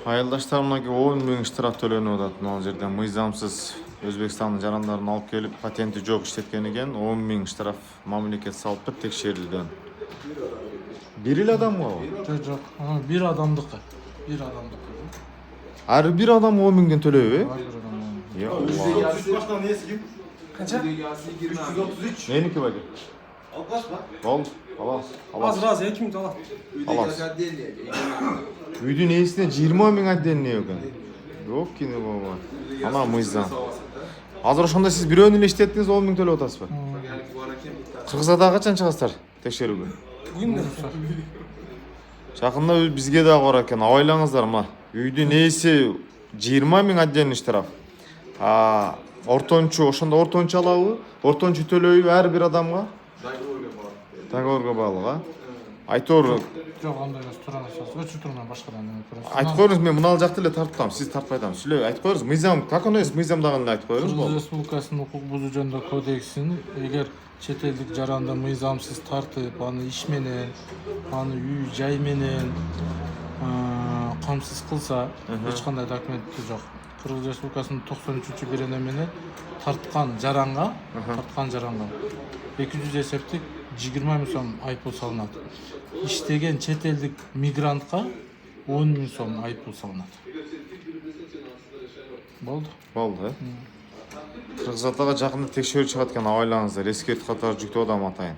Айылдаштарымнаки 10 000 штраф төлөнүп атат. Мына жерден мыйзамсыз Өзбекстандын жарандарын алып келип, патенти жок иштеткен экен. 10 000 штраф мамлекет салыпты текшерүүдөн. Бир эле адам го? Жок, бир адамдыкы. Бир адамдыкы. Ар бир адам 10 000 төлөйбү? Ар бир адам. Я Алла. Başkan neyse kim? Kança? 333. Меники баки? Alkaş bak. Болду. Алабыз. Az razı, 2 minut ala. Алабыз. Үйдүн ээсине 20 000 отдельный экен. Жок кини болбойт. Ана мыйзам. Азыр ошондо сиз бирөөнү эле иштеттиңиз, 10 000 төлөп атасызбы? Кыргызда качан чыгасыздар текшерүүгө? Бүгүн рұқсат. Жакында бизге дагы бар экен. Абайлаңыздар, мына. Үйдүн ээси 20 000 отдельный штраф. Ортончу, ошондо ортончу алабы? Ортончу төлөйбү ар бир адамга? Договорго баглуу, Айтор, Жок, андай эмес, туран асас. Өчү турман башкадан эме көрөсүз. айтып коюңуз, мен мына жакты эле тартып атам, сиз тартпай атам. Сүйлөп айтып коюңуз, мыйзам, как оно есть, мыйзамдагы эле айтып коюңуз Кыргыз болду. Республикасынын укук бузуу жөнүндө кодексин эгер чет элдик жаранды мыйзамсыз тартып, аны иш менен, аны үй жай менен камсыз кылса, эч кандай документи жок. Кыргыз Республикасынын 93-берене менен тарткан жаранга 200 эсептик 20 000 сом айыппул салынат. Иштеген чет элдик мигрантка 10 000 сом айыппул салынат. Болду. Болду, Кыргызстага жакында текшерүү чыгат экен, абайлаңыздар, эскертүү катары жүктөп атам атайын.